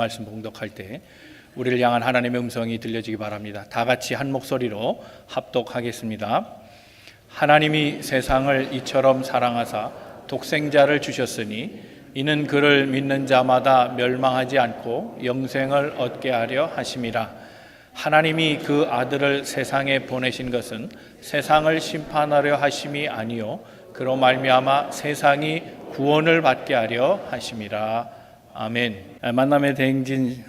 말씀 봉독할 때 우리를 향한 하나님의 음성이 들려지기 바랍니다. 다 같이 한 목소리로 합독하겠습니다. 하나님이 세상을 이처럼 사랑하사 독생자를 주셨으니 이는 그를 믿는 자마다 멸망하지 않고 영생을 얻게 하려 하심이라. 하나님이 그 아들을 세상에 보내신 것은 세상을 심판하려 하심이 아니요 그로 말미암아 세상이 구원을 받게 하려 하심이라. 아멘. 만남의 대행진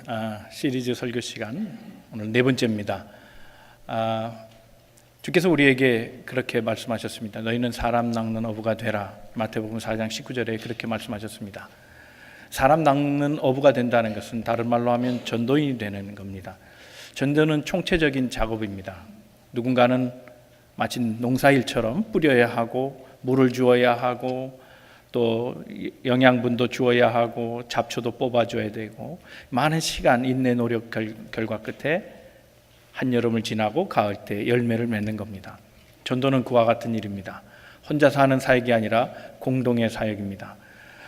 시리즈 설교 시간 오늘 네 번째입니다. 주께서 우리에게 그렇게 말씀하셨습니다. 너희는 사람 낚는 어부가 되라. 마태복음 4장 19절에 그렇게 말씀하셨습니다. 사람 낚는 어부가 된다는 것은 다른 말로 하면 전도인이 되는 겁니다. 전도는 총체적인 작업입니다. 누군가는 마치 농사일처럼 뿌려야 하고 물을 주어야 하고 또 영양분도 주어야 하고 잡초도 뽑아줘야 되고 많은 시간 인내 노력 결과 끝에 한여름을 지나고 가을 때 열매를 맺는 겁니다. 전도는 그와 같은 일입니다. 혼자서 하는 사역이 아니라 공동의 사역입니다.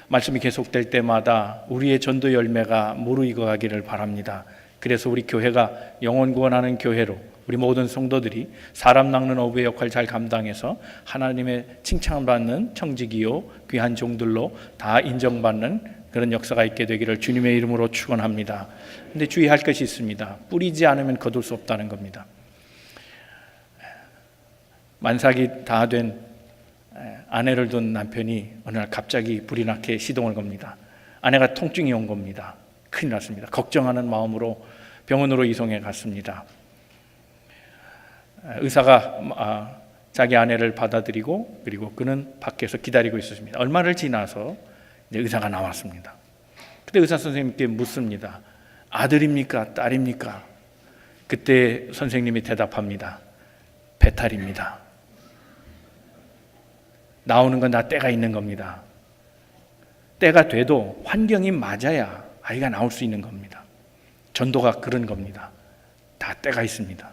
말씀이 계속될 때마다 우리의 전도 열매가 무르익어가기를 바랍니다. 그래서 우리 교회가 영혼 구원하는 교회로 우리 모든 성도들이 사람 낚는 어부의 역할을 잘 감당해서 하나님의 칭찬받는 청지기요 귀한 종들로 다 인정받는 그런 역사가 있게 되기를 주님의 이름으로 축원합니다. 그런데 주의할 것이 있습니다. 뿌리지 않으면 거둘 수 없다는 겁니다. 만삭이 다 된 아내를 둔 남편이 어느 날 갑자기 불이 나게 시동을 겁니다. 아내가 통증이 온 겁니다. 큰일 났습니다. 걱정하는 마음으로 병원으로 이송해 갔습니다. 의사가 자기 아내를 받아들이고 그리고 그는 밖에서 기다리고 있었습니다. 얼마를 지나서 이제 의사가 나왔습니다. 그때 의사 선생님께 묻습니다. 아들입니까? 딸입니까? 그때 선생님이 대답합니다. 배탈입니다. 나오는 건 다 때가 있는 겁니다. 때가 돼도 환경이 맞아야 아이가 나올 수 있는 겁니다. 전도가 그런 겁니다. 다 때가 있습니다.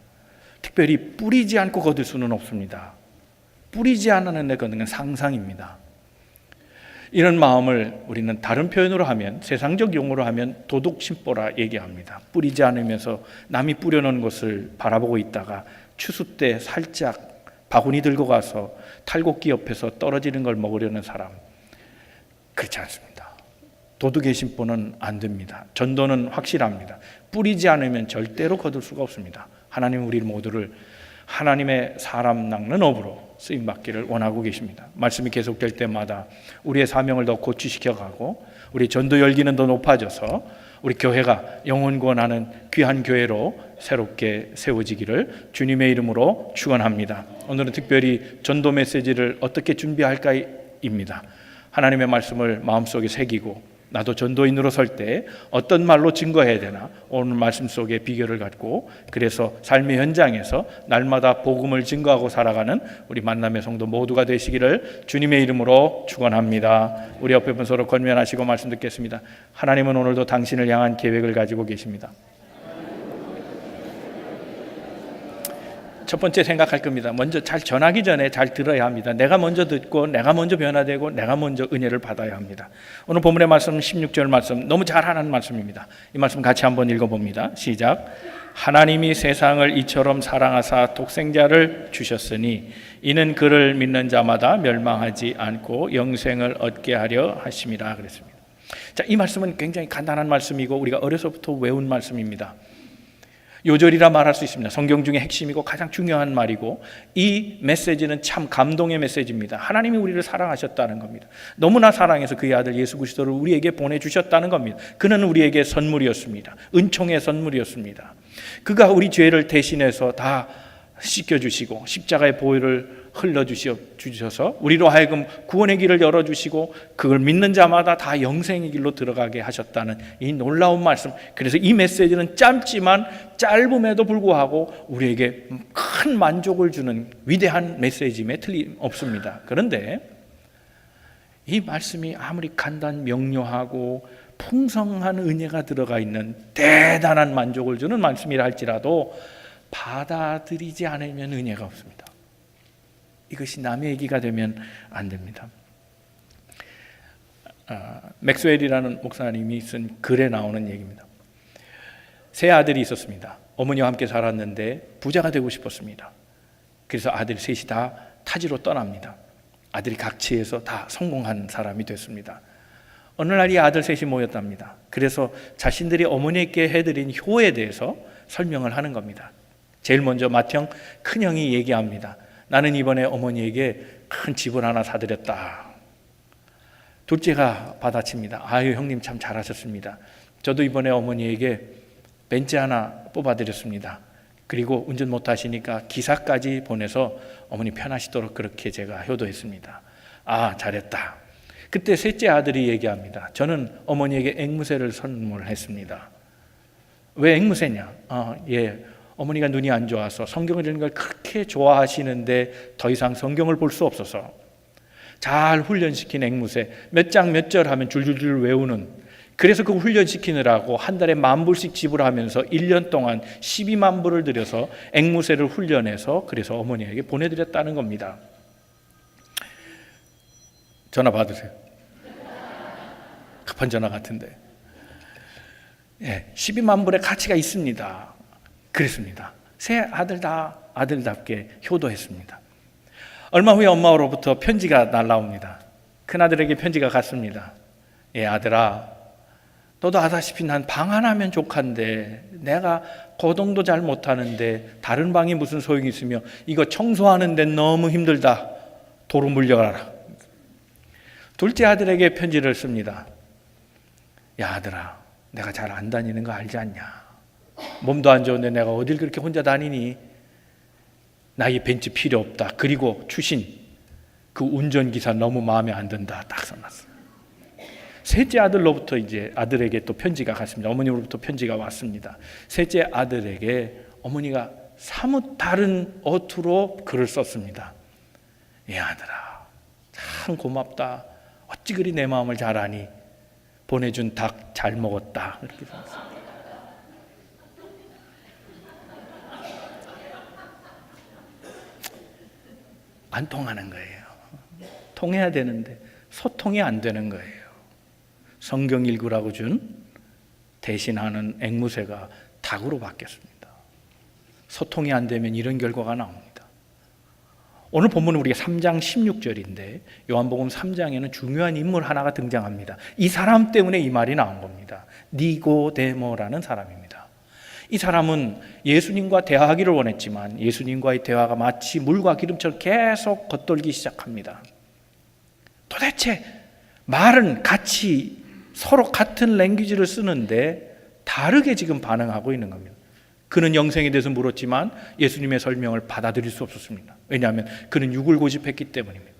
특별히 뿌리지 않고 거둘 수는 없습니다. 뿌리지 않는 데 거두는 건 상상입니다. 이런 마음을 우리는 다른 표현으로 하면, 세상적 용어로 하면 도둑심보라 얘기합니다. 뿌리지 않으면서 남이 뿌려놓은 것을 바라보고 있다가 추수 때 살짝 바구니 들고 가서 탈곡기 옆에서 떨어지는 걸 먹으려는 사람, 그렇지 않습니다. 도둑의 심보는 안 됩니다. 전도는 확실합니다. 뿌리지 않으면 절대로 거둘 수가 없습니다. 하나님 우리 모두를 하나님의 사람 낚는 어부로 쓰임받기를 원하고 계십니다. 말씀이 계속될 때마다 우리의 사명을 더 고취시켜가고 우리 전도 열기는 더 높아져서 우리 교회가 영혼 구원하는 귀한 교회로 새롭게 세워지기를 주님의 이름으로 축원합니다. 오늘은 특별히 전도 메시지를 어떻게 준비할까입니다. 하나님의 말씀을 마음속에 새기고 나도 전도인으로 설 때 어떤 말로 증거해야 되나, 오늘 말씀 속에 비결을 갖고 그래서 삶의 현장에서 날마다 복음을 증거하고 살아가는 우리 만남의 성도 모두가 되시기를 주님의 이름으로 축원합니다. 우리 옆에 분 서로 권면하시고 말씀 듣겠습니다. 하나님은 오늘도 당신을 향한 계획을 가지고 계십니다. 첫 번째 생각할 겁니다. 먼저 잘 전하기 전에 잘 들어야 합니다. 내가 먼저 듣고 내가 먼저 변화되고 내가 먼저 은혜를 받아야 합니다. 오늘 본문의 말씀 16절 말씀 너무 잘하는 말씀입니다. 이 말씀 같이 한번 읽어봅니다. 시작. 하나님이 세상을 이처럼 사랑하사 독생자를 주셨으니 이는 그를 믿는 자마다 멸망하지 않고 영생을 얻게 하려 하심이라 그랬습니다. 자, 이 말씀은 굉장히 간단한 말씀이고 우리가 어려서부터 외운 말씀입니다. 요절이라 말할 수 있습니다. 성경 중에 핵심이고 가장 중요한 말이고 이 메시지는 참 감동의 메시지입니다. 하나님이 우리를 사랑하셨다는 겁니다. 너무나 사랑해서 그의 아들 예수 그리스도를 우리에게 보내주셨다는 겁니다. 그는 우리에게 선물이었습니다. 은총의 선물이었습니다. 그가 우리 죄를 대신해서 다 씻겨주시고 십자가의 보혈을 흘러주셔서 우리로 하여금 구원의 길을 열어주시고 그걸 믿는 자마다 다 영생의 길로 들어가게 하셨다는 이 놀라운 말씀. 그래서 이 메시지는 짧지만 짧음에도 불구하고 우리에게 큰 만족을 주는 위대한 메시지임에 틀림없습니다. 그런데 이 말씀이 아무리 간단 명료하고 풍성한 은혜가 들어가 있는 대단한 만족을 주는 말씀이라 할지라도 받아들이지 않으면 은혜가 없습니다. 이것이 남의 얘기가 되면 안 됩니다. 맥스웰이라는 목사님이 쓴 글에 나오는 얘기입니다. 세 아들이 있었습니다. 어머니와 함께 살았는데 부자가 되고 싶었습니다. 그래서 아들 셋이 다 타지로 떠납니다. 아들이 각지에서 다 성공한 사람이 됐습니다. 어느 날 이 아들 셋이 모였답니다. 그래서 자신들이 어머니께 해드린 효에 대해서 설명을 하는 겁니다. 제일 먼저 맏형 큰형이 얘기합니다. 나는 이번에 어머니에게 큰 집을 하나 사드렸다. 둘째가 받아칩니다. 아유, 형님 참 잘하셨습니다. 저도 이번에 어머니에게 벤츠 하나 뽑아드렸습니다. 그리고 운전 못하시니까 기사까지 보내서 어머니 편하시도록 그렇게 제가 효도했습니다. 아, 잘했다. 그때 셋째 아들이 얘기합니다. 저는 어머니에게 앵무새를 선물했습니다. 왜 앵무새냐? 예, 어머니가 눈이 안 좋아서 성경을 읽는 걸 그렇게 좋아하시는데 더 이상 성경을 볼 수 없어서 잘 훈련시킨 앵무새, 몇 장 몇 절 하면 줄줄줄 외우는, 그래서 그 훈련시키느라고 한 달에 10,000불씩 지불하면서 1년 동안 12만 불을 들여서 앵무새를 훈련해서 그래서 어머니에게 보내드렸다는 겁니다. 전화 받으세요. 급한 전화 같은데. 예, 12만 불의 가치가 있습니다. 그랬습니다. 세 아들 다 아들답게 효도했습니다. 얼마 후에 엄마로부터 편지가 날라옵니다. 큰아들에게 편지가 갔습니다. 예, 아들아, 너도 아다시피 난 방 하나면 족한데 내가 거동도 잘 못하는데 다른 방이 무슨 소용이 있으며 이거 청소하는 데 너무 힘들다. 도로 물려가라. 둘째 아들에게 편지를 씁니다. 야, 아들아, 내가 잘 안 다니는 거 알지 않냐? 몸도 안 좋은데 내가 어딜 그렇게 혼자 다니니? 나 이 벤츠 필요 없다. 그리고 추신, 그 운전기사 너무 마음에 안 든다. 딱 써놨어요. 셋째 아들로부터 이제 아들에게 또 편지가 갔습니다. 어머니로부터 편지가 왔습니다. 셋째 아들에게 어머니가 사뭇 다른 어투로 글을 썼습니다. 예, 아들아, 참 고맙다. 어찌 그리 내 마음을 잘 아니? 보내준 닭 잘 먹었다. 이렇게 썼습니다. 안 통하는 거예요. 통해야 되는데 소통이 안 되는 거예요. 성경 읽으라고 준 대신하는 앵무새가 닭으로 바뀌었습니다. 소통이 안 되면 이런 결과가 나옵니다. 오늘 본문은 우리가 3장 16절인데 요한복음 3장에는 중요한 인물 하나가 등장합니다. 이 사람 때문에 이 말이 나온 겁니다. 니고데모라는 사람입니다. 이 사람은 예수님과 대화하기를 원했지만 예수님과의 대화가 마치 물과 기름처럼 계속 겉돌기 시작합니다. 도대체 말은 같이 서로 같은 랭귀지를 쓰는데 다르게 지금 반응하고 있는 겁니다. 그는 영생에 대해서 물었지만 예수님의 설명을 받아들일 수 없었습니다. 왜냐하면 그는 육을 고집했기 때문입니다.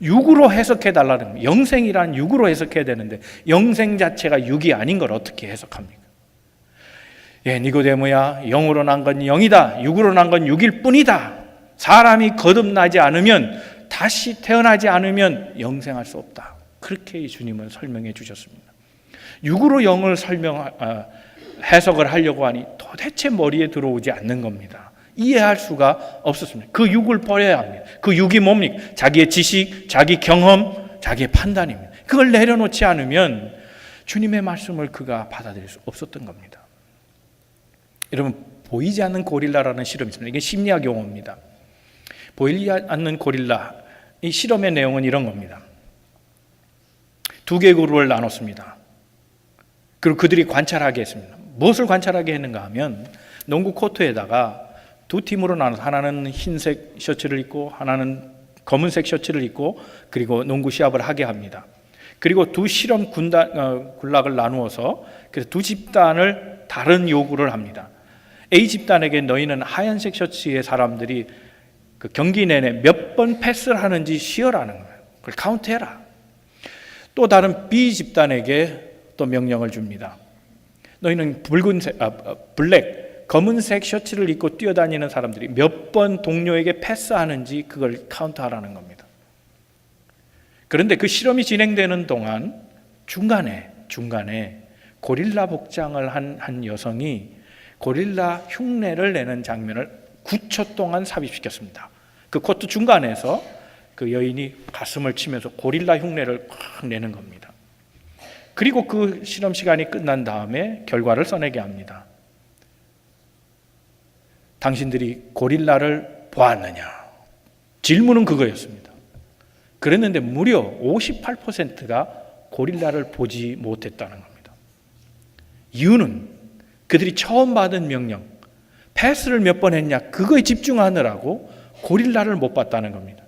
육으로 해석해 달라는 겁니다. 영생이란 육으로 해석해야 되는데 영생 자체가 육이 아닌 걸 어떻게 해석합니까? 예, 니고데모야, 영으로 난 건 영이다. 육으로 난 건 육일 뿐이다. 사람이 거듭나지 않으면, 다시 태어나지 않으면 영생할 수 없다. 그렇게 주님은 설명해 주셨습니다. 육으로 영을 해석을 하려고 하니 도대체 머리에 들어오지 않는 겁니다. 이해할 수가 없었습니다. 그 육을 버려야 합니다. 그 육이 뭡니까? 자기의 지식, 자기 경험, 자기의 판단입니다. 그걸 내려놓지 않으면 주님의 말씀을 그가 받아들일 수 없었던 겁니다. 여러분, 보이지 않는 고릴라라는 실험이 있습니다. 이게 심리학 용어입니다. 보이지 않는 고릴라, 이 실험의 내용은 이런 겁니다. 2개의 그룹을 나눴습니다. 그리고 그들이 관찰하게 했습니다. 무엇을 관찰하게 했는가 하면 농구 코트에다가 두 팀으로 나눠서 하나는 흰색 셔츠를 입고 하나는 검은색 셔츠를 입고 그리고 농구 시합을 하게 합니다. 그리고 두 실험 군락을 나누어서 그래서 두 집단을 다른 요구를 합니다. A 집단에게 너희는 하얀색 셔츠의 사람들이 그 경기 내내 몇 번 패스를 하는지 쉬어라는 거예요. 그걸 카운트해라. 또 다른 B 집단에게 또 명령을 줍니다. 너희는 검은색 셔츠를 입고 뛰어다니는 사람들이 몇 번 동료에게 패스하는지 그걸 카운트하라는 겁니다. 그런데 그 실험이 진행되는 동안 중간에 고릴라 복장을 한 여성이 고릴라 흉내를 내는 장면을 9초 동안 삽입시켰습니다. 그 코트 중간에서 그 여인이 가슴을 치면서 고릴라 흉내를 콱 내는 겁니다. 그리고 그 실험 시간이 끝난 다음에 결과를 써내게 합니다. 당신들이 고릴라를 보았느냐? 질문은 그거였습니다. 그랬는데 무려 58%가 고릴라를 보지 못했다는 겁니다. 이유는 그들이 처음 받은 명령, 패스를 몇 번 했냐, 그거에 집중하느라고 고릴라를 못 봤다는 겁니다.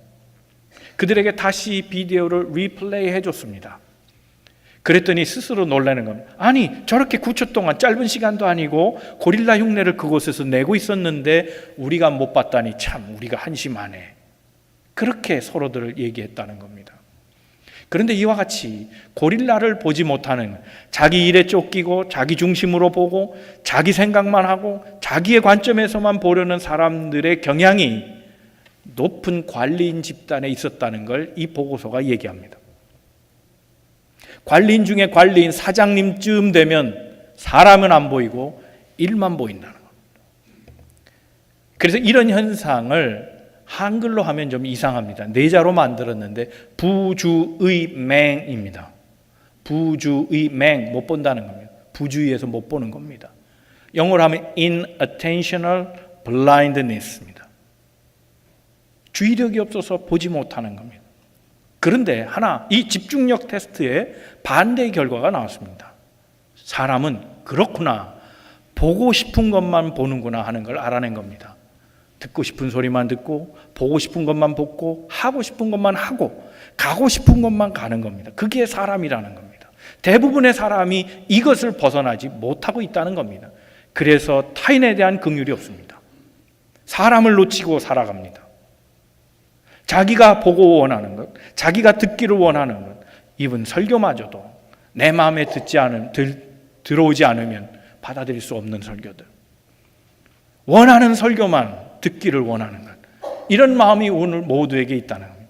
그들에게 다시 비디오를 리플레이 해줬습니다. 그랬더니 스스로 놀라는 겁니다. 아니, 저렇게 9초 동안, 짧은 시간도 아니고 고릴라 흉내를 그곳에서 내고 있었는데 우리가 못 봤다니 참 우리가 한심하네. 그렇게 서로들 얘기했다는 겁니다. 그런데 이와 같이 고릴라를 보지 못하는, 자기 일에 쫓기고 자기 중심으로 보고 자기 생각만 하고 자기의 관점에서만 보려는 사람들의 경향이 높은 관리인 집단에 있었다는 걸 이 보고서가 얘기합니다. 관리인 중에 관리인 사장님쯤 되면 사람은 안 보이고 일만 보인다는 겁니다. 그래서 이런 현상을 한글로 하면 좀 이상합니다. 네자로 만들었는데 부주의맹입니다. 부주의맹, 못 본다는 겁니다. 부주의에서 못 보는 겁니다. 영어로 하면 inattentional blindness입니다. 주의력이 없어서 보지 못하는 겁니다. 그런데 하나, 이 집중력 테스트에 반대의 결과가 나왔습니다. 사람은 그렇구나, 보고 싶은 것만 보는구나 하는 걸 알아낸 겁니다. 듣고 싶은 소리만 듣고, 보고 싶은 것만 보고, 하고 싶은 것만 하고, 가고 싶은 것만 가는 겁니다. 그게 사람이라는 겁니다. 대부분의 사람이 이것을 벗어나지 못하고 있다는 겁니다. 그래서 타인에 대한 긍휼이 없습니다. 사람을 놓치고 살아갑니다. 자기가 보고 원하는 것, 자기가 듣기를 원하는 것, 이분 설교마저도 내 마음에 들어오지 않으면 받아들일 수 없는 설교들, 원하는 설교만 듣기를 원하는 것, 이런 마음이 오늘 모두에게 있다는 겁니다.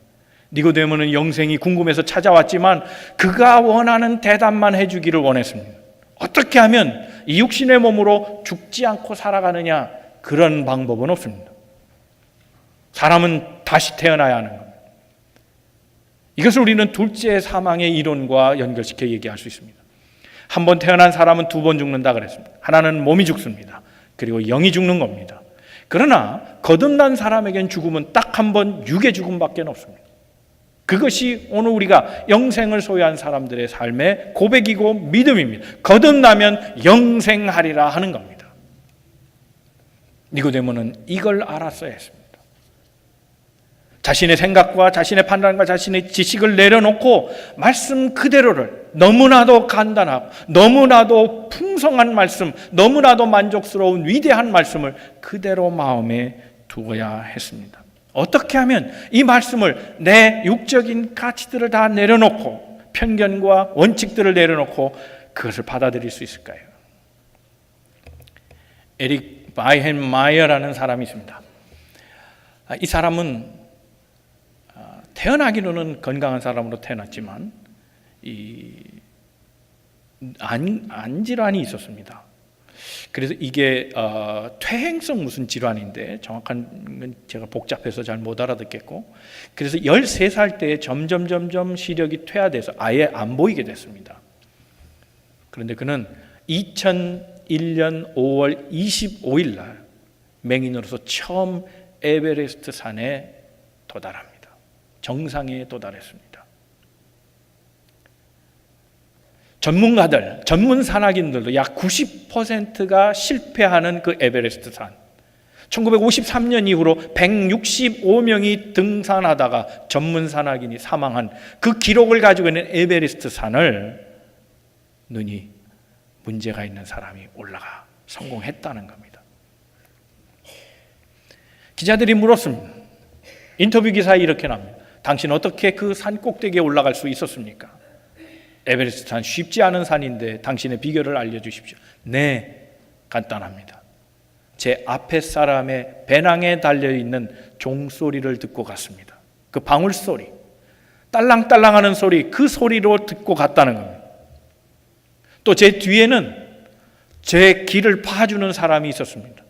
니고데모는 영생이 궁금해서 찾아왔지만 그가 원하는 대답만 해주기를 원했습니다. 어떻게 하면 이 육신의 몸으로 죽지 않고 살아가느냐, 그런 방법은 없습니다. 사람은 다시 태어나야 하는 겁니다. 이것을 우리는 둘째 사망의 이론과 연결시켜 얘기할 수 있습니다. 한 번 태어난 사람은 두 번 죽는다 그랬습니다. 하나는 몸이 죽습니다. 그리고 영이 죽는 겁니다. 그러나 거듭난 사람에겐 죽음은 딱 한 번, 육의 죽음밖에 없습니다. 그것이 오늘 우리가 영생을 소유한 사람들의 삶의 고백이고 믿음입니다. 거듭나면 영생하리라 하는 겁니다. 니고데모는 이걸 알았어야 했습니다. 자신의 생각과 자신의 판단과 자신의 지식을 내려놓고 말씀 그대로를, 너무나도 간단하고 너무나도 풍성한 말씀, 너무나도 만족스러운 위대한 말씀을 그대로 마음에 두어야 했습니다. 어떻게 하면 이 말씀을, 내 육적인 가치들을 다 내려놓고, 편견과 원칙들을 내려놓고 그것을 받아들일 수 있을까요? 에릭 바이헨마이어라는 사람이 있습니다. 이 사람은 태어나기로는 건강한 사람으로 태어났지만 안 질환이 있었습니다. 그래서 이게 퇴행성 무슨 질환인데 정확한 건 제가 복잡해서 잘 못 알아듣겠고, 그래서 13살 때 점점 시력이 퇴화돼서 아예 안 보이게 됐습니다. 그런데 그는 2001년 5월 25일 날 맹인으로서 처음 에베레스트 산에 도달합니다. 정상에 도달했습니다. 전문가들, 전문 산악인들도 약 90%가 실패하는 그 에베레스트 산. 1953년 이후로 165명이 등산하다가 전문 산악인이 사망한 그 기록을 가지고 있는 에베레스트 산을 눈이 문제가 있는 사람이 올라가 성공했다는 겁니다. 기자들이 물었습니다. 인터뷰 기사에 이렇게 나옵니다. 당신 어떻게 그 산 꼭대기에 올라갈 수 있었습니까? 에베레스트 산 쉽지 않은 산인데 당신의 비결을 알려주십시오. 네, 간단합니다. 제 앞에 사람의 배낭에 달려있는 종소리를 듣고 갔습니다. 그 방울소리, 딸랑딸랑하는 소리, 그 소리로 듣고 갔다는 겁니다. 또 제 뒤에는 제 길을 파주는 사람이 있었습니다.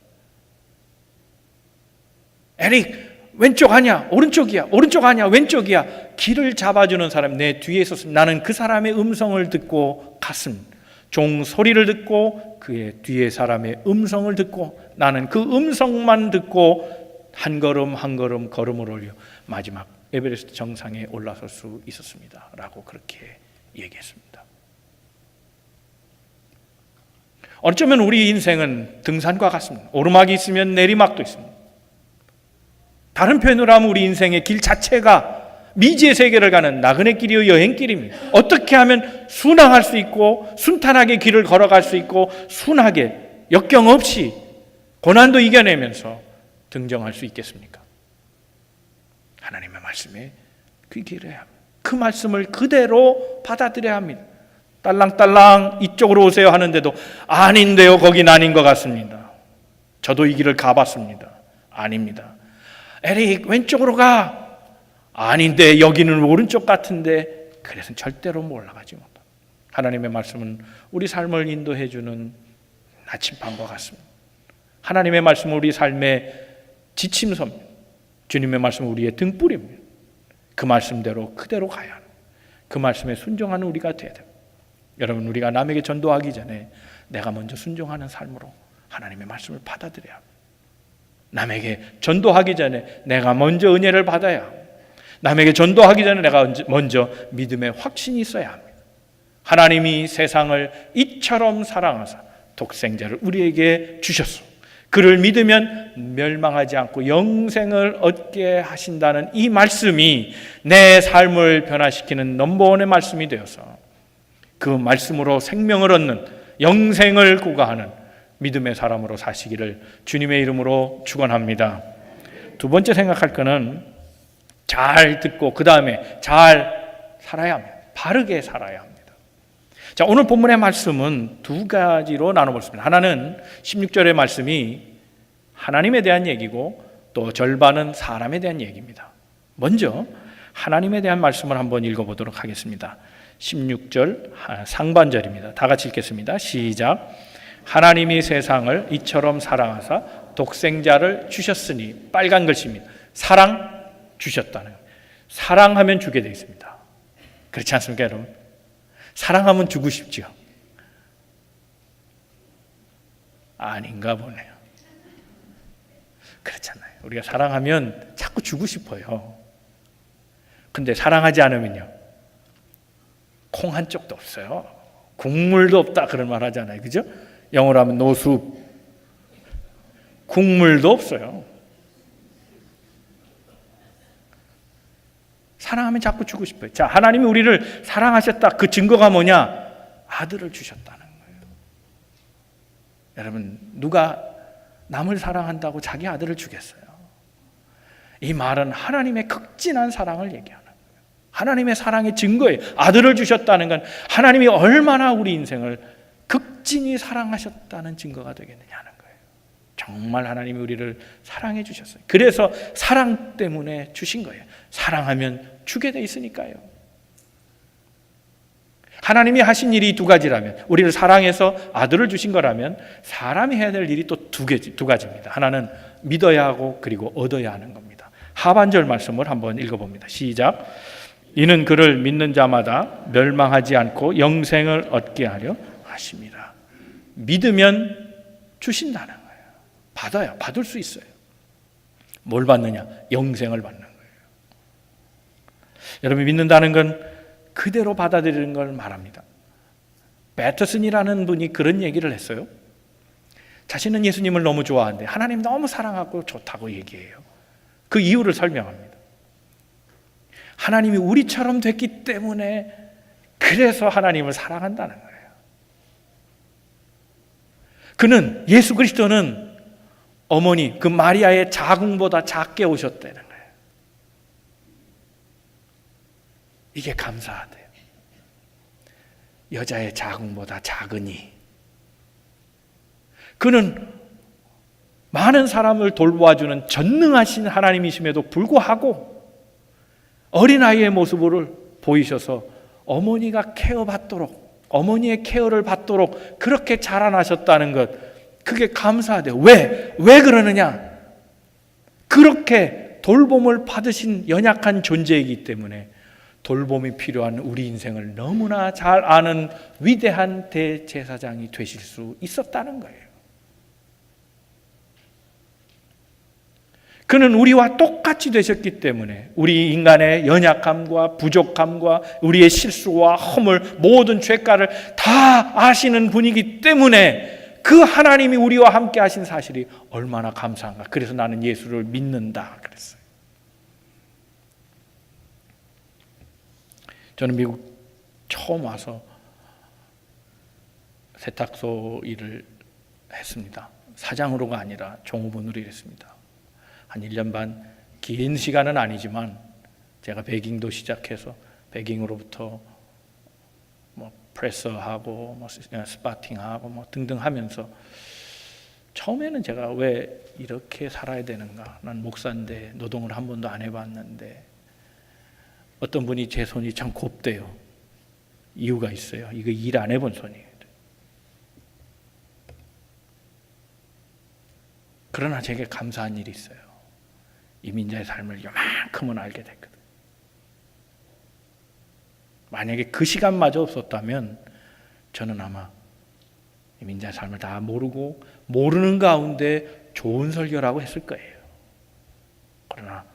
에릭, 왼쪽 아니야, 오른쪽이야, 오른쪽 아니야, 왼쪽이야. 길을 잡아주는 사람, 내 뒤에 있었으면 나는 그 사람의 음성을 듣고 갔습니다. 종 소리를 듣고 그의 뒤에 사람의 음성을 듣고 나는 그 음성만 듣고 한 걸음 한 걸음 걸음을 올려 마지막 에베레스트 정상에 올라설 수 있었습니다 라고 그렇게 얘기했습니다. 어쩌면 우리 인생은 등산과 같습니다. 오르막이 있으면 내리막도 있습니다. 다른 표현으로 하면 우리 인생의 길 자체가 미지의 세계를 가는 나그네 길이요 여행길입니다. 어떻게 하면 순항할 수 있고 순탄하게 길을 걸어갈 수 있고 순하게 역경 없이 고난도 이겨내면서 등정할 수 있겠습니까? 하나님의 말씀에 귀 기울여야 합니다. 그 말씀을 그대로 받아들여야 합니다. 딸랑딸랑 이쪽으로 오세요 하는데도 아닌데요, 거긴 아닌 것 같습니다. 저도 이 길을 가봤습니다. 아닙니다. 에릭 왼쪽으로 가. 아닌데 여기는 오른쪽 같은데. 그래서 절대로 올라가지 못합니다. 하나님의 말씀은 우리 삶을 인도해 주는 나침반과 같습니다. 하나님의 말씀은 우리 삶의 지침서입니다. 주님의 말씀은 우리의 등불입니다. 그 말씀대로 그대로 가야 합니다. 그 말씀에 순종하는 우리가 되어야 됩니다. 여러분, 우리가 남에게 전도하기 전에 내가 먼저 순종하는 삶으로 하나님의 말씀을 받아들여야 합니다. 남에게 전도하기 전에 내가 먼저 은혜를 받아야 합니다. 남에게 전도하기 전에 내가 먼저 믿음의 확신이 있어야 합니다. 하나님이 세상을 이처럼 사랑하사 독생자를 우리에게 주셨소. 그를 믿으면 멸망하지 않고 영생을 얻게 하신다는 이 말씀이 내 삶을 변화시키는 넘버원의 말씀이 되어서 그 말씀으로 생명을 얻는 영생을 구가하는 믿음의 사람으로 사시기를 주님의 이름으로 축원합니다. 두 번째 생각할 것은 잘 듣고 그 다음에 잘 살아야 합니다. 바르게 살아야 합니다. 자, 오늘 본문의 말씀은 두 가지로 나눠보겠습니다. 하나는 16절의 말씀이 하나님에 대한 얘기고 또 절반은 사람에 대한 얘기입니다. 먼저 하나님에 대한 말씀을 한번 읽어보도록 하겠습니다. 16절 상반절입니다. 다 같이 읽겠습니다. 시작. 하나님이 세상을 이처럼 사랑하사 독생자를 주셨으니, 빨간 글씨입니다. 사랑 주셨다는 거예요. 사랑하면 주게 되어 있습니다. 그렇지 않습니까, 여러분? 사랑하면 주고 싶죠? 아닌가 보네요. 그렇잖아요. 우리가 사랑하면 자꾸 주고 싶어요. 근데 사랑하지 않으면요, 콩 한 쪽도 없어요. 국물도 없다 그런 말 하잖아요. 그죠? 영어로 하면 no soup. 국물도 없어요. 사랑하면 자꾸 주고 싶어요. 자, 하나님이 우리를 사랑하셨다. 그 증거가 뭐냐? 아들을 주셨다는 거예요. 여러분, 누가 남을 사랑한다고 자기 아들을 주겠어요? 이 말은 하나님의 극진한 사랑을 얘기하는 거예요. 하나님의 사랑의 증거예요. 아들을 주셨다는 건 하나님이 얼마나 우리 인생을 극진히 사랑하셨다는 증거가 되겠느냐는 거예요. 정말 하나님이 우리를 사랑해 주셨어요. 그래서 사랑 때문에 주신 거예요. 사랑하면 주게 돼 있으니까요. 하나님이 하신 일이 두 가지라면, 우리를 사랑해서 아들을 주신 거라면 사람이 해야 될 일이 또 두 가지입니다. 하나는 믿어야 하고 그리고 얻어야 하는 겁니다. 하반절 말씀을 한번 읽어봅니다. 시작. 이는 그를 믿는 자마다 멸망하지 않고 영생을 얻게 하려 하십니다. 믿으면 주신다는 거예요. 받아요. 받을 수 있어요. 뭘 받느냐? 영생을 받는 거예요. 여러분, 믿는다는 건 그대로 받아들이는 걸 말합니다. 배터슨이라는 분이 그런 얘기를 했어요. 자신은 예수님을 너무 좋아하는데 하나님 너무 사랑하고 좋다고 얘기해요. 그 이유를 설명합니다. 하나님이 우리처럼 됐기 때문에 그래서 하나님을 사랑한다는 거예요. 그는, 예수 그리스도는 어머니 그 마리아의 자궁보다 작게 오셨다는 거예요. 이게 감사하대요. 여자의 자궁보다 작으니. 그는 많은 사람을 돌보아주는 전능하신 하나님이심에도 불구하고 어린아이의 모습을 보이셔서 어머니가 케어받도록, 어머니의 케어를 받도록 그렇게 자라나셨다는 것, 그게 감사하대요. 왜 그러느냐? 그렇게 돌봄을 받으신 연약한 존재이기 때문에 돌봄이 필요한 우리 인생을 너무나 잘 아는 위대한 대제사장이 되실 수 있었다는 거예요. 그는 우리와 똑같이 되셨기 때문에 우리 인간의 연약함과 부족함과 우리의 실수와 허물, 모든 죄가를 다 아시는 분이기 때문에 그 하나님이 우리와 함께 하신 사실이 얼마나 감사한가. 그래서 나는 예수를 믿는다 그랬어요. 저는 미국 처음 와서 세탁소 일을 했습니다. 사장으로가 아니라 종업원으로 일했습니다. 한 1년 반, 긴 시간은 아니지만 제가 배깅도 시작해서 배깅으로부터 뭐 프레서하고 뭐 스파팅하고 뭐 등등 하면서 처음에는 제가 왜 이렇게 살아야 되는가? 난 목사인데 노동을 한 번도 안 해봤는데 어떤 분이 제 손이 참 곱대요. 이유가 있어요. 이거 일 안 해본 손이에요. 그러나 제게 감사한 일이 있어요. 이민자의 삶을 요만큼은 알게 됐거든. 만약에 그 시간마저 없었다면 저는 아마 이민자의 삶을 다 모르고 모르는 가운데 좋은 설교라고 했을 거예요. 그러나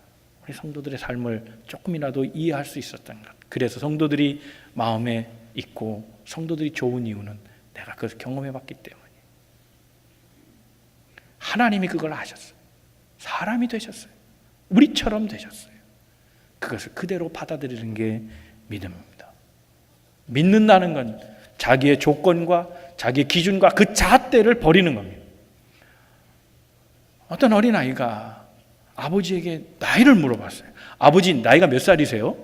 우리 성도들의 삶을 조금이라도 이해할 수 있었던 것. 그래서 성도들이 마음에 있고 성도들이 좋은 이유는 내가 그것을 경험해봤기 때문이에요. 하나님이 그걸 아셨어요. 사람이 되셨어요. 우리처럼 되셨어요. 그것을 그대로 받아들이는 게 믿음입니다. 믿는다는 건 자기의 조건과 자기의 기준과 그 잣대를 버리는 겁니다. 어떤 어린아이가 아버지에게 나이를 물어봤어요. 아버지, 나이가 몇 살이세요?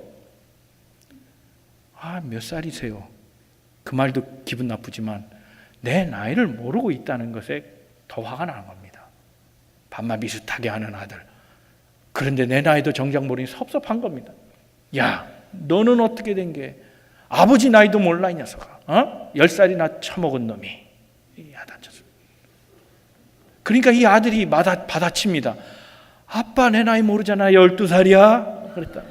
몇 살이세요? 그 말도 기분 나쁘지만 내 나이를 모르고 있다는 것에 더 화가 나는 겁니다. 밥만 비슷하게 하는 아들. 그런데 내 나이도 정작 모르니 섭섭한 겁니다. 야, 너는 어떻게 된 게 아버지 나이도 몰라 이 녀석아. 10살이나 처먹은 놈이. 야단쳤습니다. 그러니까 이 아들이 받아칩니다. 아빠 내 나이 모르잖아. 12살이야. 그랬다.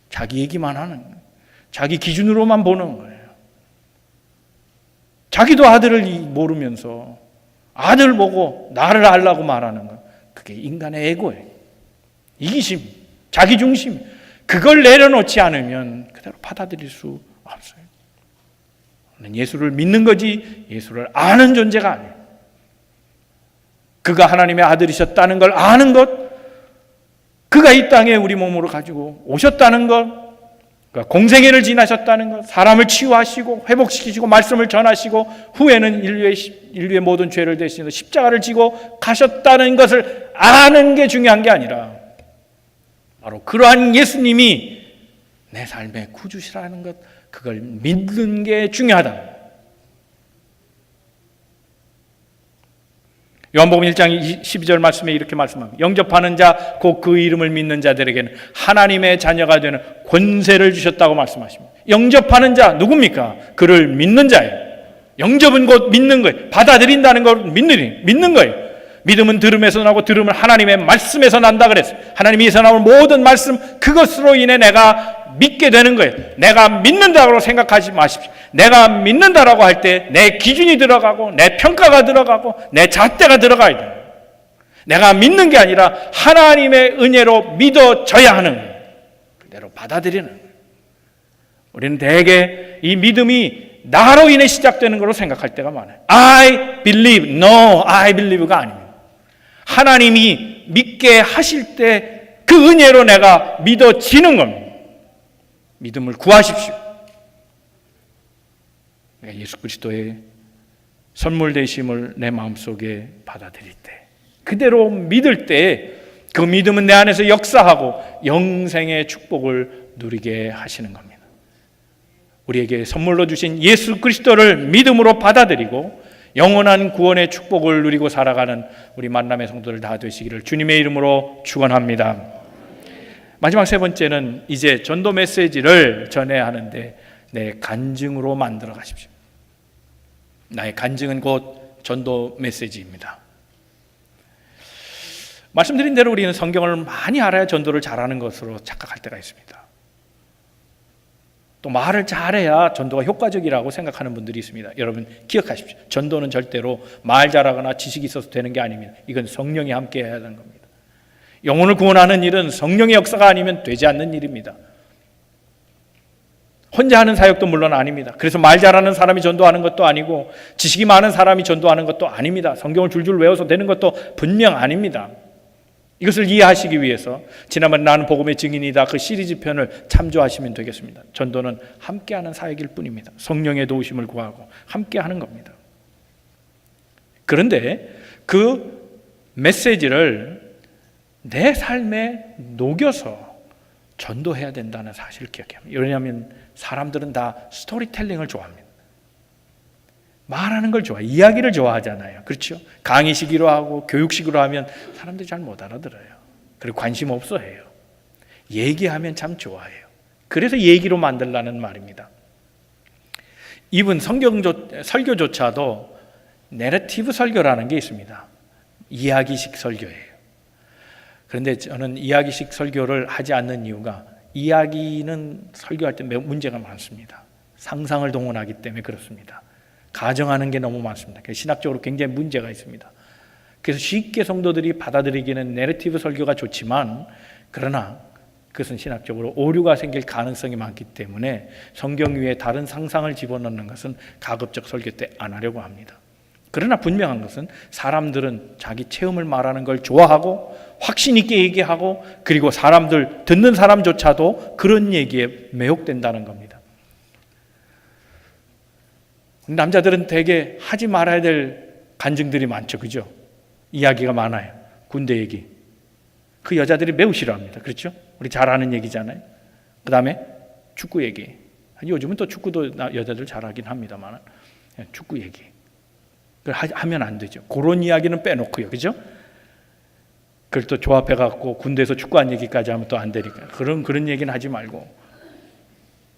자기 얘기만 하는 거예요. 자기 기준으로만 보는 거예요. 자기도 아들을 모르면서 아들 보고 나를 알라고 말하는 것. 그게 인간의 에고예요. 이기심, 자기중심. 그걸 내려놓지 않으면 그대로 받아들일 수 없어요. 예수를 믿는 거지 예수를 아는 존재가 아니에요. 그가 하나님의 아들이셨다는 걸 아는 것, 그가 이 땅에 우리 몸으로 가지고 오셨다는 것, 공생애를 지나셨다는 것, 사람을 치유하시고 회복시키시고 말씀을 전하시고 후에는 인류의 모든 죄를 대신해서 십자가를 지고 가셨다는 것을 아는 게 중요한 게 아니라 바로 그러한 예수님이 내 삶의 구주시라는 것, 그걸 믿는 게 중요하다. 요한복음 1장 12절 말씀에 이렇게 말씀합니다. 영접하는 자, 곧 그 이름을 믿는 자들에게는 하나님의 자녀가 되는 권세를 주셨다고 말씀하십니다. 영접하는 자 누굽니까? 그를 믿는 자예요. 영접은 곧 믿는 거예요. 받아들인다는 걸 믿는 거예요. 믿음은 들음에서 나고 들음은 하나님의 말씀에서 난다 그랬어요. 하나님에서 나오는 모든 말씀, 그것으로 인해 내가 믿게 되는 거예요. 내가 믿는다고 생각하지 마십시오. 내가 믿는다라고 할 때 내 기준이 들어가고 내 평가가 들어가고 내 잣대가 들어가야 돼요. 내가 믿는 게 아니라 하나님의 은혜로 믿어져야 하는 거예요. 그대로 받아들이는 거예요. 우리는 대개 이 믿음이 나로 인해 시작되는 걸로 생각할 때가 많아요. I believe, no, I believe가 아닙니다. 하나님이 믿게 하실 때 그 은혜로 내가 믿어지는 겁니다. 믿음을 구하십시오. 예수 그리스도의 선물 되심을 내 마음속에 받아들일 때, 그대로 믿을 때 그 믿음은 내 안에서 역사하고 영생의 축복을 누리게 하시는 겁니다. 우리에게 선물로 주신 예수 그리스도를 믿음으로 받아들이고 영원한 구원의 축복을 누리고 살아가는 우리 만남의 성도들 다 되시기를 주님의 이름으로 축원합니다. 마지막 세 번째는 이제 전도 메시지를 전해야 하는데 내 간증으로 만들어 가십시오. 나의 간증은 곧 전도 메시지입니다. 말씀드린 대로 우리는 성경을 많이 알아야 전도를 잘하는 것으로 착각할 때가 있습니다. 또 말을 잘해야 전도가 효과적이라고 생각하는 분들이 있습니다. 여러분 기억하십시오. 전도는 절대로 말 잘하거나 지식이 있어서 되는 게 아닙니다. 이건 성령이 함께 해야 하는 겁니다. 영혼을 구원하는 일은 성령의 역사가 아니면 되지 않는 일입니다. 혼자 하는 사역도 물론 아닙니다. 그래서 말 잘하는 사람이 전도하는 것도 아니고 지식이 많은 사람이 전도하는 것도 아닙니다. 성경을 줄줄 외워서 되는 것도 분명 아닙니다. 이것을 이해하시기 위해서 지난번에 나는 복음의 증인이다 그 시리즈 편을 참조하시면 되겠습니다. 전도는 함께하는 사역일 뿐입니다. 성령의 도우심을 구하고 함께하는 겁니다. 그런데 그 메시지를 내 삶에 녹여서 전도해야 된다는 사실을 기억해야 합니다. 왜냐하면 사람들은 다 스토리텔링을 좋아합니다. 말하는 걸 좋아해요. 이야기를 좋아하잖아요. 그렇죠? 강의식으로 하고 교육식으로 하면 사람들이 잘 못 알아들어요. 그리고 관심 없어 해요. 얘기하면 참 좋아해요. 그래서 얘기로 만들라는 말입니다. 이분 설교조차도 내러티브 설교라는 게 있습니다. 이야기식 설교예요. 그런데 저는 이야기식 설교를 하지 않는 이유가 이야기는 설교할 때 매우 문제가 많습니다. 상상을 동원하기 때문에 그렇습니다. 가정하는 게 너무 많습니다. 신학적으로 굉장히 문제가 있습니다. 그래서 쉽게 성도들이 받아들이기는 내러티브 설교가 좋지만 그러나 그것은 신학적으로 오류가 생길 가능성이 많기 때문에 성경 위에 다른 상상을 집어넣는 것은 가급적 설교 때 안 하려고 합니다. 그러나 분명한 것은 사람들은 자기 체험을 말하는 걸 좋아하고 확신 있게 얘기하고 그리고 사람들 듣는 사람조차도 그런 얘기에 매혹된다는 겁니다. 남자들은 되게 하지 말아야 될 간증들이 많죠. 그죠? 이야기가 많아요. 군대 얘기. 그 여자들이 매우 싫어합니다. 그렇죠? 우리 잘 아는 얘기잖아요. 그 다음에 축구 얘기. 요즘은 또 축구도 여자들 잘하긴 합니다만 축구 얘기. 그걸 하면 안 되죠. 그런 이야기는 빼놓고요. 그죠? 그걸 또 조합해갖고 군대에서 축구한 얘기까지 하면 또 안 되니까. 그런 얘기는 하지 말고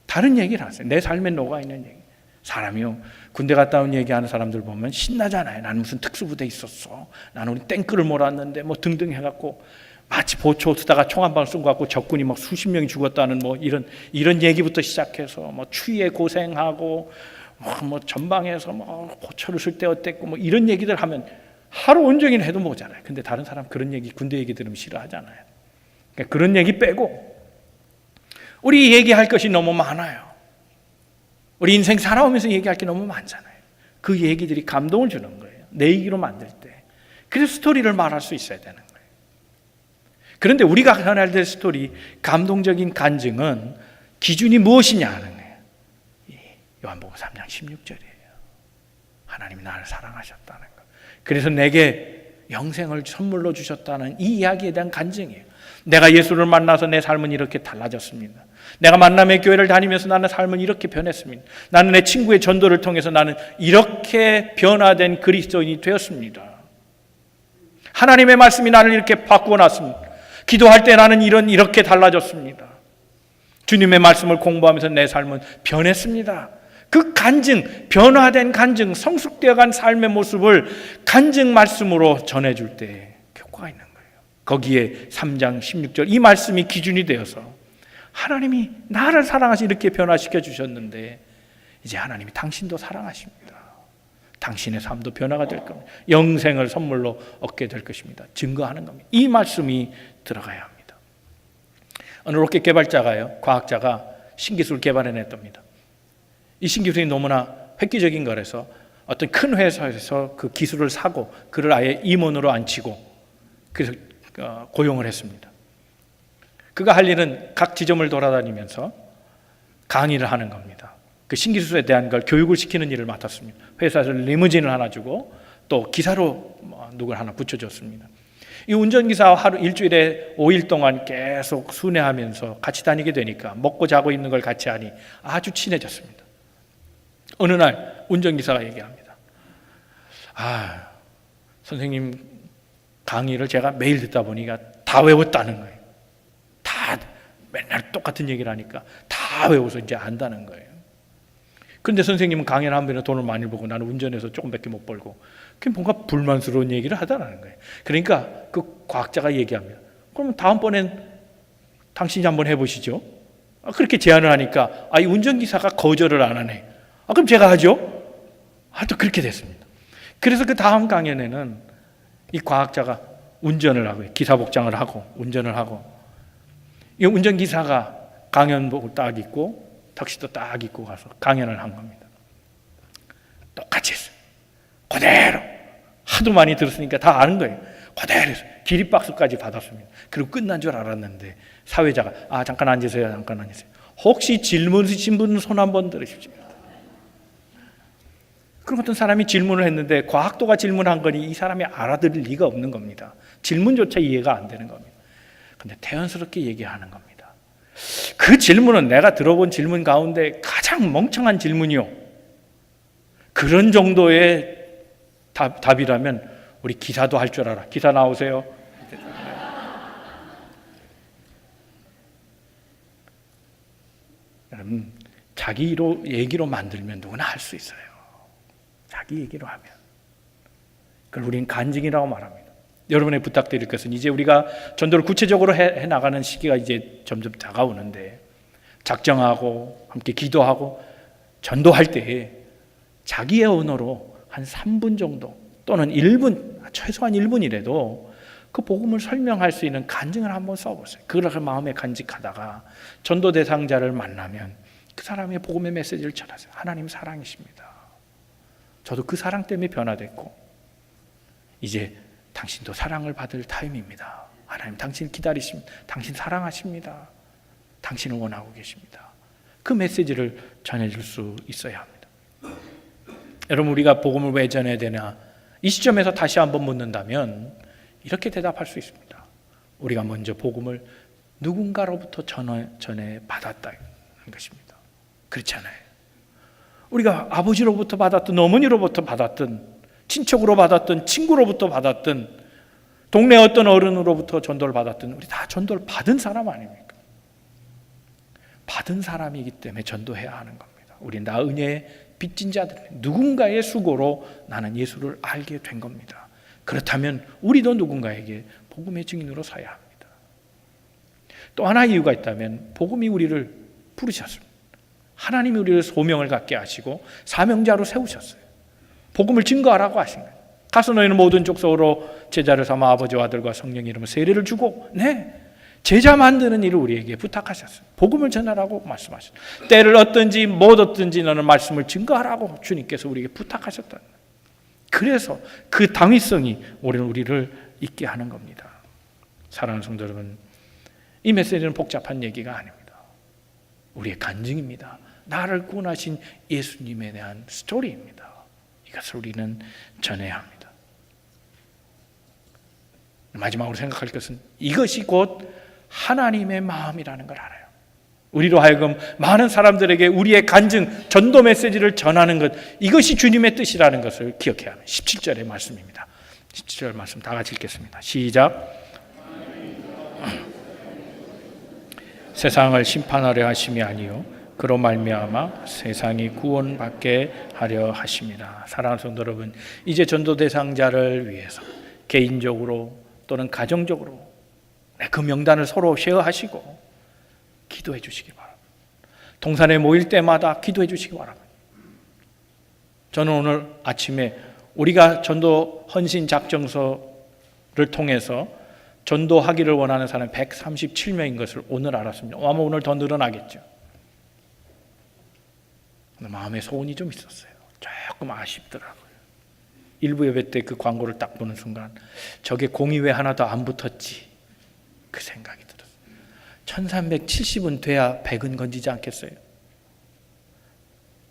다른 얘기를 하세요. 내 삶에 녹아있는 얘기. 사람이요 군대 갔다 온 얘기하는 사람들 보면 신나잖아요. 나는 무슨 특수부대 있었어. 나는 우리 땡크를 몰았는데 뭐 등등 해갖고 마치 보초 쓰다가 총 한 방 쏜 것 같고 적군이 막 수십 명이 죽었다는 뭐 이런 얘기부터 시작해서 뭐 추위에 고생하고 뭐 전방에서 뭐 보초를 쓸 때 어땠고 뭐 이런 얘기들 하면 하루 온종일 해도 모자라요. 근데 다른 사람 그런 얘기 군대 얘기 들으면 싫어하잖아요. 그러니까 그런 얘기 빼고 우리 얘기할 것이 너무 많아요. 우리 인생 살아오면서 얘기할 게 너무 많잖아요. 그 얘기들이 감동을 주는 거예요. 내 얘기로 만들 때. 그래서 스토리를 말할 수 있어야 되는 거예요. 그런데 우리가 전할 될 스토리, 감동적인 간증은 기준이 무엇이냐 하는 거예요. 요한복음 3장 16절이에요. 하나님이 나를 사랑하셨다는 거. 그래서 내게 영생을 선물로 주셨다는 이 이야기에 대한 간증이에요. 내가 예수를 만나서 내 삶은 이렇게 달라졌습니다. 내가 만남의 교회를 다니면서 나는 삶은 이렇게 변했습니다. 나는 내 친구의 전도를 통해서 나는 이렇게 변화된 그리스도인이 되었습니다. 하나님의 말씀이 나를 이렇게 바꾸어 놨습니다. 기도할 때 나는 이렇게 달라졌습니다. 주님의 말씀을 공부하면서 내 삶은 변했습니다. 그 간증, 변화된 간증, 성숙되어간 삶의 모습을 간증 말씀으로 전해줄 때 효과가 있는 거예요. 거기에 3장 16절 이 말씀이 기준이 되어서 하나님이 나를 사랑하시 이렇게 변화시켜 주셨는데 이제 하나님이 당신도 사랑하십니다. 당신의 삶도 변화가 될 겁니다. 영생을 선물로 얻게 될 것입니다. 증거하는 겁니다. 이 말씀이 들어가야 합니다. 어느 로켓 개발자가요, 과학자가 신기술을 개발해냈답니다. 이 신기술이 너무나 획기적인 거라서 어떤 큰 회사에서 그 기술을 사고 그를 아예 임원으로 앉히고 그래서 고용을 했습니다. 그가 할 일은 각 지점을 돌아다니면서 강의를 하는 겁니다. 그 신기술에 대한 걸 교육을 시키는 일을 맡았습니다. 회사에서 리무진을 하나 주고 또 기사로 누굴 하나 붙여줬습니다. 이 운전기사와 하루 일주일에 5일 동안 계속 순회하면서 같이 다니게 되니까 먹고 자고 있는 걸 같이 하니 아주 친해졌습니다. 어느 날 운전기사가 얘기합니다. 선생님 강의를 제가 매일 듣다 보니까 다 외웠다는 거예요. 다 맨날 똑같은 얘기를 하니까 다 외워서 이제 안다는 거예요. 그런데 선생님은 강의를 하면 돈을 많이 벌고 나는 운전해서 조금밖에 못 벌고 그게 뭔가 불만스러운 얘기를 하다라는 거예요. 그러니까 그 과학자가 얘기합니다. 그러면 다음번엔 당신이 한번 해보시죠. 그렇게 제안을 하니까 이 운전기사가 거절을 안 하네. 그럼 제가 하죠. 또 그렇게 됐습니다. 그래서 그 다음 강연에는 이 과학자가 운전을 하고 기사 복장을 하고 운전을 하고 이 운전기사가 강연복을 딱 입고 턱시도 딱 입고 가서 강연을 한 겁니다. 똑같이 했어요. 그대로 하도 많이 들었으니까 다 아는 거예요. 그대로 했어요. 기립박수까지 받았습니다. 그리고 끝난 줄 알았는데 사회자가 잠깐 앉으세요. 잠깐 앉으세요. 혹시 질문이신 분 손 한번 들으십시오. 그런 어떤 사람이 질문을 했는데 과학도가 질문한 거니 이 사람이 알아들을 리가 없는 겁니다. 질문조차 이해가 안 되는 겁니다. 근데 태연스럽게 얘기하는 겁니다. 그 질문은 내가 들어본 질문 가운데 가장 멍청한 질문이요. 그런 정도의 답이라면 우리 기사도 할 줄 알아. 기사 나오세요. 여러분, 자기 얘기로 만들면 누구나 할 수 있어요. 자기 얘기로 하면. 그걸 우리는 간증이라고 말합니다. 여러분의 부탁드릴 것은 이제 우리가 전도를 구체적으로 해 나가는 시기가 이제 점점 다가오는데 작정하고 함께 기도하고 전도할 때에 자기의 언어로 한 3분 정도 또는 1분, 최소한 1분이라도 그 복음을 설명할 수 있는 간증을 한번 써보세요. 그걸 마음에 간직하다가 전도 대상자를 만나면 그 사람의 복음의 메시지를 전하세요. 하나님 사랑이십니다. 저도 그 사랑 때문에 변화됐고 이제 당신도 사랑을 받을 타임입니다. 하나님 당신을 기다리십니다. 당신 사랑하십니다. 당신을 원하고 계십니다. 그 메시지를 전해줄 수 있어야 합니다. 여러분, 우리가 복음을 왜 전해야 되나? 이 시점에서 다시 한번 묻는다면 이렇게 대답할 수 있습니다. 우리가 먼저 복음을 누군가로부터 전해 받았다는 것입니다. 그렇지 않아요? 우리가 아버지로부터 받았든 어머니로부터 받았든 친척으로 받았든 친구로부터 받았든 동네 어떤 어른으로부터 전도를 받았든 우리 다 전도를 받은 사람 아닙니까? 받은 사람이기 때문에 전도해야 하는 겁니다. 우리 나 은혜의 빚진 자들, 누군가의 수고로 나는 예수를 알게 된 겁니다. 그렇다면 우리도 누군가에게 복음의 증인으로 서야 합니다. 또 하나의 이유가 있다면 복음이 우리를 부르셨습니다. 하나님이 우리를 소명을 갖게 하시고 사명자로 세우셨어요. 복음을 증거하라고 하신 거예요. 가서 너희는 모든 족속으로 제자를 삼아 아버지와 아들과 성령 이름으로 세례를 주고 제자 만드는 일을 우리에게 부탁하셨어요. 복음을 전하라고 말씀하셨어요. 때를 얻든지 못 얻든지 너는 말씀을 증거하라고 주님께서 우리에게 부탁하셨다는 거예요. 그래서 그 당위성이 우리를 있게 하는 겁니다. 사랑하는 성도 여러분, 이 메시지는 복잡한 얘기가 아닙니다. 우리의 간증입니다. 나를 구원하신 예수님에 대한 스토리입니다. 이것을 우리는 전해야 합니다. 마지막으로 생각할 것은 이것이 곧 하나님의 마음이라는 걸 알아요. 우리로 하여금 많은 사람들에게 우리의 간증, 전도 메시지를 전하는 것, 이것이 주님의 뜻이라는 것을 기억해야 합니다. 17절의 말씀입니다. 17절 말씀 다 같이 읽겠습니다. 시작. 세상을 심판하려 하심이 아니요 그로 말미암아 세상이 구원받게 하려 하심이라. 사랑하는 성도 여러분, 이제 전도 대상자를 위해서 개인적으로 또는 가정적으로 그 명단을 서로 쉐어하시고 기도해 주시기 바랍니다. 동산에 모일 때마다 기도해 주시기 바랍니다. 저는 오늘 아침에 우리가 전도 헌신 작정서를 통해서 전도하기를 원하는 사람이 137명인 것을 오늘 알았습니다. 아마 오늘 더 늘어나겠죠. 마음에 소원이 좀 있었어요. 조금 아쉽더라고요. 일부 예배 때 그 광고를 딱 보는 순간 저게 공이 왜 하나도 안 붙었지 그 생각이 들었어요. 1370은 돼야 100은 건지지 않겠어요?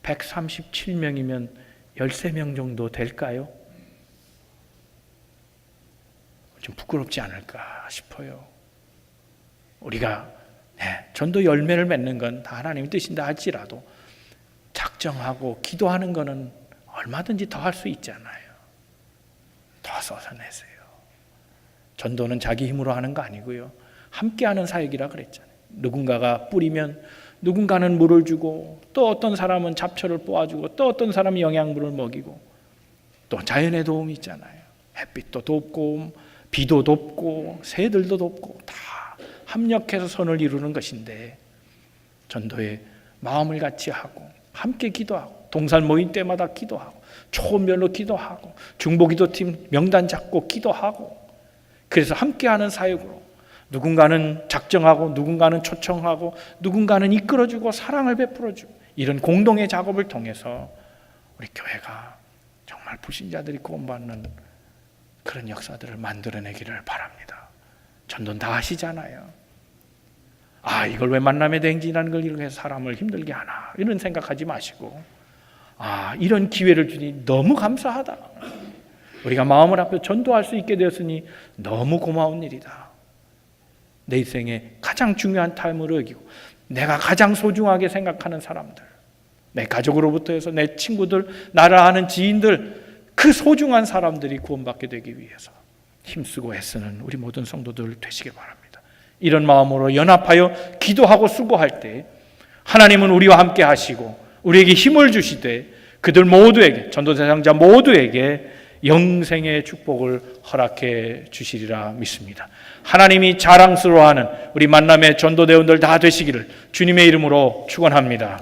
137명이면 13명 정도 될까요? 좀 부끄럽지 않을까 싶어요. 우리가 전도 열매를 맺는 건 다 하나님의 뜻인다 할지라도 작정하고 기도하는 거는 얼마든지 더 할 수 있잖아요. 더 쏟아내세요. 전도는 자기 힘으로 하는 거 아니고요. 함께하는 사역이라 그랬잖아요. 누군가가 뿌리면 누군가는 물을 주고 또 어떤 사람은 잡초를 뽑아주고 또 어떤 사람은 영양분을 먹이고 또 자연의 도움이 있잖아요. 햇빛도 돕고 비도 돕고 새들도 돕고 다 합력해서 선을 이루는 것인데, 전도에 마음을 같이 하고 함께 기도하고 동살 모임 때마다 기도하고 초원별로 기도하고 중보기도팀 명단 잡고 기도하고, 그래서 함께하는 사역으로 누군가는 작정하고 누군가는 초청하고 누군가는 이끌어주고 사랑을 베풀어주고, 이런 공동의 작업을 통해서 우리 교회가 정말 불신자들이 구원받는 그런 역사들을 만들어내기를 바랍니다. 전도는 다 하시잖아요. 이걸 왜 만남의 대행진이라는 걸 이렇게 사람을 힘들게 하나, 이런 생각하지 마시고, 이런 기회를 주니 너무 감사하다. 우리가 마음을 합해 전도할 수 있게 되었으니 너무 고마운 일이다. 내 인생에 가장 중요한 타임을 여기고 내가 가장 소중하게 생각하는 사람들, 내 가족으로부터 해서 내 친구들, 나를 아는 지인들, 그 소중한 사람들이 구원받게 되기 위해서 힘쓰고 애쓰는 우리 모든 성도들 되시기 바랍니다. 이런 마음으로 연합하여 기도하고 수고할 때 하나님은 우리와 함께 하시고 우리에게 힘을 주시되 그들 모두에게, 전도 대상자 모두에게 영생의 축복을 허락해 주시리라 믿습니다. 하나님이 자랑스러워하는 우리 만남의 전도대원들 다 되시기를 주님의 이름으로 축원합니다.